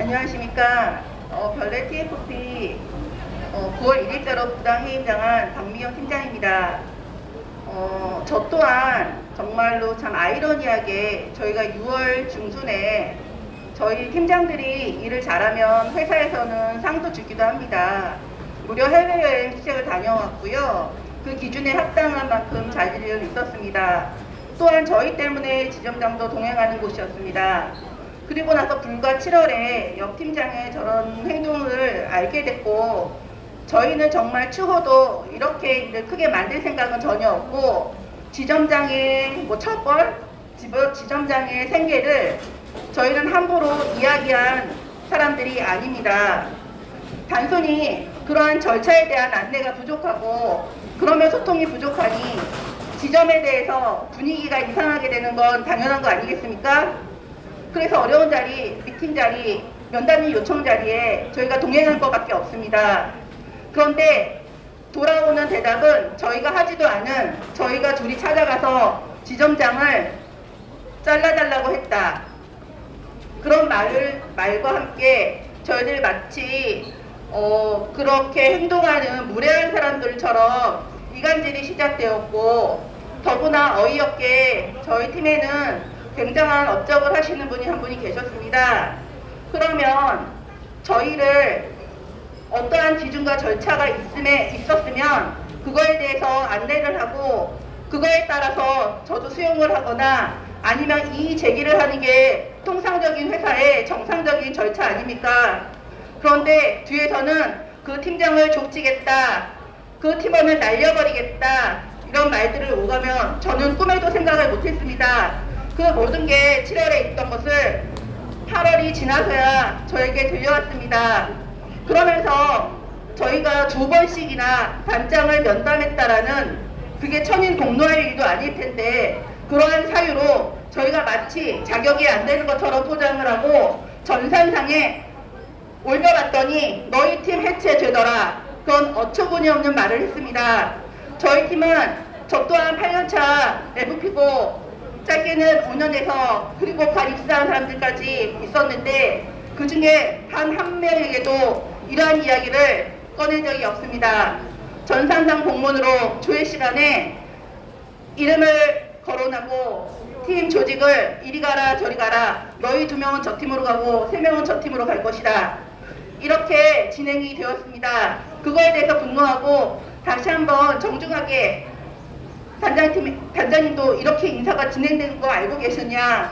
안녕하십니까. 별내 TFP 9월 1일자로 부당 해임당한 박미영 팀장입니다. 저 또한 정말로 참 아이러니하게 저희가 6월 중순에 저희 팀장들이 일을 잘하면 회사에서는 상도 주기도 합니다. 무려 해외여행 출장을 다녀왔고요. 그 기준에 합당한 만큼 자질은 있었습니다. 또한 저희 때문에 지점장도 동행하는 곳이었습니다. 그리고 나서 불과 7월에 옆 팀장의 저런 행동을 알게 됐고, 저희는 정말 추호도 이렇게 일을 크게 만들 생각은 전혀 없고, 지점장의 처벌, 지점장의 생계를 저희는 함부로 이야기한 사람들이 아닙니다. 단순히 그러한 절차에 대한 안내가 부족하고 그러면 소통이 부족하니 지점에 대해서 분위기가 이상하게 되는 건 당연한 거 아니겠습니까? 그래서 어려운 자리, 미팅 자리, 면담인 요청 자리에 저희가 동행할 것밖에 없습니다. 그런데 돌아오는 대답은 저희가 하지도 않은 저희가 둘이 찾아가서 지점장을 잘라달라고 했다. 그런 말과 함께 저희들 마치 그렇게 행동하는 무례한 사람들처럼 이간질이 시작되었고, 더구나 어이없게 저희 팀에는 굉장한 업적을 하시는 분이 한 분이 계셨습니다. 그러면 저희를 어떠한 기준과 절차가 있었으면 그거에 대해서 안내를 하고 그거에 따라서 저도 수용을 하거나 아니면 이의 제기를 하는 게 통상적인 회사의 정상적인 절차 아닙니까? 그런데 뒤에서는 그 팀장을 족치겠다, 그 팀원을 날려버리겠다, 이런 말들을 오가면 저는 꿈에도 생각을 못했습니다. 그 모든 게 7월에 있던 것을 8월이 지나서야 저에게 들려왔습니다. 그러면서 저희가 2번씩이나 단장을 면담했다라는, 그게 천인 공로할 일도 아닐 텐데 그러한 사유로 저희가 마치 자격이 안 되는 것처럼 포장을 하고 전산상에 올려봤더니 너희 팀 해체되더라, 그건 어처구니 없는 말을 했습니다. 저희 팀은 저 또한 8년차 FP고 짧게는 5년에서 그리고 간 입사한 사람들까지 있었는데 그 중에 단 한 명에게도 이러한 이야기를 꺼낸 적이 없습니다. 전산상 공문으로 조회 시간에 이름을 거론하고 팀 조직을 이리 가라 저리 가라, 너희 2명은 저 팀으로 가고 3명은 저 팀으로 갈 것이다, 이렇게 진행이 되었습니다. 그거에 대해서 분노하고 다시 한번 정중하게 단장님도 이렇게 인사가 진행되는 거 알고 계셨냐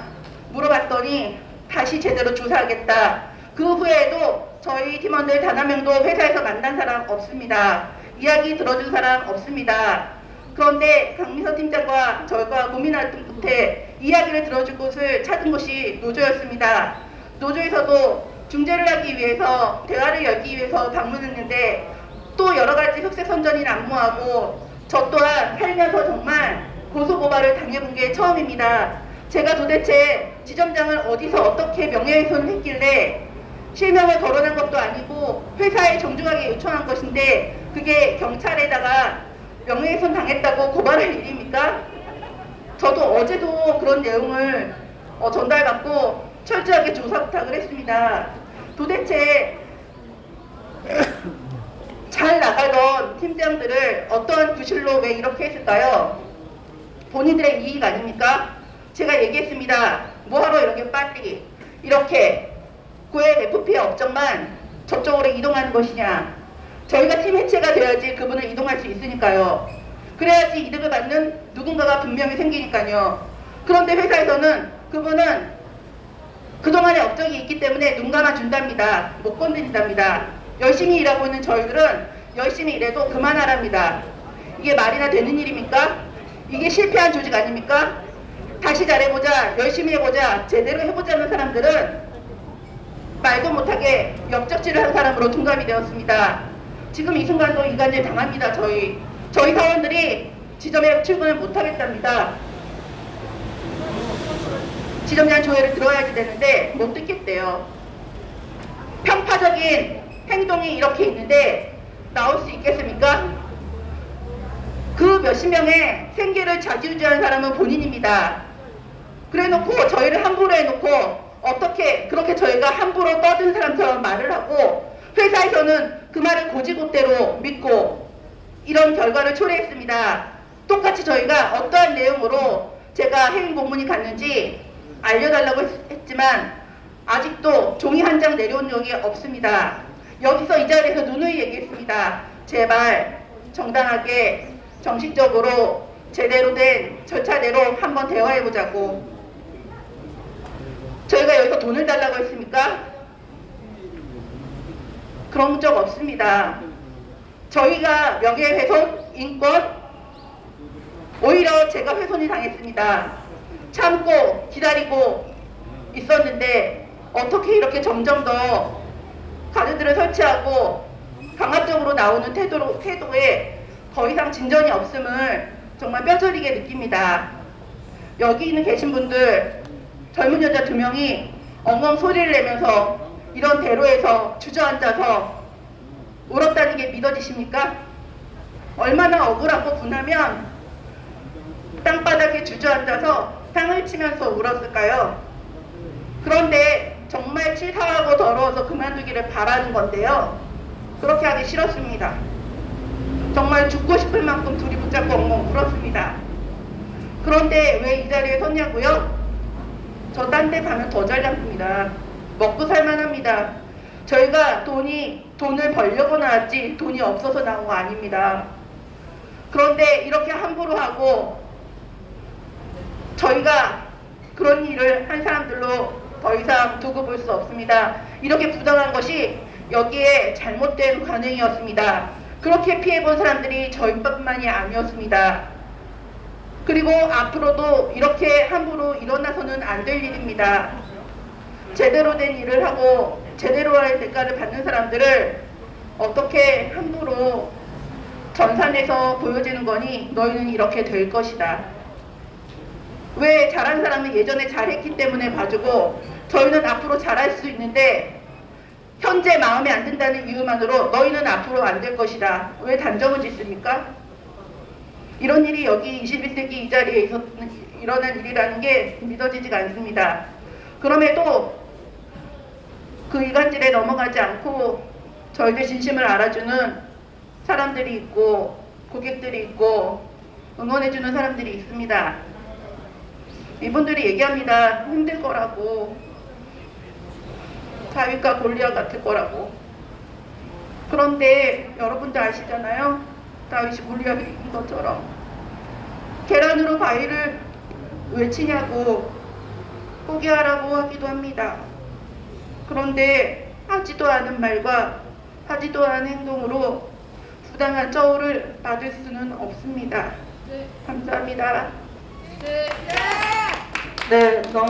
물어봤더니 다시 제대로 조사하겠다. 그 후에도 저희 팀원들 단 한 명도 회사에서 만난 사람 없습니다. 이야기 들어준 사람 없습니다. 그런데 강미서 팀장과 저희가 고민할 끝에 이야기를 들어줄 곳을 찾은 곳이 노조였습니다. 노조에서도 중재를 하기 위해서, 대화를 열기 위해서 방문했는데 또 여러 가지 흑색선전이 난무하고 저 또한 살면서 정말 고소고발을 당해본 게 처음입니다. 제가 도대체 지점장을 어디서 어떻게 명예훼손을 했길래 실명을 거론한 것도 아니고 회사에 정중하게 요청한 것인데 그게 경찰에다가 명예훼손 당했다고 고발할 일입니까? 저도 어제도 그런 내용을 전달받고 철저하게 조사 부탁을 했습니다. 도대체 잘 나가던 팀장들을 어떤 구실로 왜 이렇게 했을까요? 본인들의 이익 아닙니까? 제가 얘기했습니다. 뭐하러 이렇게 빨리 이렇게 고액 FP의 업적만 저쪽으로 이동하는 것이냐. 저희가 팀 해체가 돼야지 그분을 이동할 수 있으니까요. 그래야지 이득을 받는 누군가가 분명히 생기니까요. 그런데 회사에서는 그분은 그동안의 업적이 있기 때문에 눈 감아준답니다. 못 건드린답니다. 열심히 일하고 있는 저희들은 열심히 일해도 그만하랍니다. 이게 말이나 되는 일입니까? 이게 실패한 조직 아닙니까? 다시 잘해보자, 열심히 해보자, 제대로 해보자는 사람들은 말도 못하게 역적질을 한 사람으로 둔갑이 되었습니다. 지금 이 순간도 이간질 당합니다. 저희 사원들이 지점에 출근을 못하겠답니다. 지점장 조회를 들어야지 되는데 못 듣겠대요. 편파적인 행동이 이렇게 있는데 나올 수 있겠습니까? 그 몇십 명의 생계를 좌지우지하는 사람은 본인입니다. 그래놓고 저희를 함부로 해놓고 어떻게 그렇게 저희가 함부로 떠든 사람처럼 말을 하고 회사에서는 그 말을 고지고대로 믿고 이런 결과를 초래했습니다. 똑같이 저희가 어떠한 내용으로 제가 해임 공문이 갔는지 알려달라고 했지만 아직도 종이 한 장 내려온 적이 없습니다. 여기서 이 자리에서 누누이 얘기했습니다. 제발 정당하게 정식적으로 제대로 된 절차대로 한번 대화해보자고. 저희가 여기서 돈을 달라고 했습니까? 그런 적 없습니다. 저희가 명예훼손, 인권, 오히려 제가 훼손이 당했습니다. 참고 기다리고 있었는데 어떻게 이렇게 점점 더 가드들을 설치하고 강압적으로 나오는 태도에 더 이상 진전이 없음을 정말 뼈저리게 느낍니다. 여기 있는 계신 분들 젊은 여자 2명이 엉엉 소리를 내면서 이런 대로에서 주저앉아서 울었다는 게 믿어지십니까? 얼마나 억울하고 분하면 땅바닥에 주저앉아서 땅을 치면서 울었을까요? 그런데 정말 치사하고 더러워서 그만두기를 바라는 건데요. 그렇게 하기 싫었습니다. 정말 죽고 싶을 만큼 둘이 붙잡고 엉엉 울었습니다. 그런데 왜 이 자리에 섰냐고요? 저 딴 데 가면 더 잘 잡습니다. 먹고 살만합니다. 저희가 돈을 벌려고 나왔지 돈이 없어서 나온 거 아닙니다. 그런데 이렇게 함부로 하고 저희가 그런 일을 한 사람들로 더 이상 두고 볼 수 없습니다. 이렇게 부당한 것이 여기에 잘못된 관행이었습니다. 그렇게 피해본 사람들이 저희뿐만이 아니었습니다. 그리고 앞으로도 이렇게 함부로 일어나서는 안 될 일입니다. 제대로 된 일을 하고 제대로의 대가를 받는 사람들을 어떻게 함부로 전산에서 보여지는 거니 너희는 이렇게 될 것이다. 왜 잘한 사람은 예전에 잘했기 때문에 봐주고 저희는 앞으로 잘할 수 있는데 현재 마음에 안 든다는 이유만으로 너희는 앞으로 안 될 것이다. 왜 단정을 짓습니까? 이런 일이 여기 21세기 이 자리에 일어난 일이라는 게 믿어지지가 않습니다. 그럼에도 그 이간질에 넘어가지 않고 저희의 진심을 알아주는 사람들이 있고 고객들이 있고 응원해주는 사람들이 있습니다. 이분들이 얘기합니다. 힘들 거라고. 다윗과 골리앗 같을 거라고. 그런데 여러분들 아시잖아요. 다윗이 골리앗인 것처럼 계란으로 바위를 왜 치냐고 포기하라고 하기도 합니다. 그런데 하지도 않은 말과 하지도 않은 행동으로 부당한 처우를 받을 수는 없습니다. 감사합니다. 네, 너무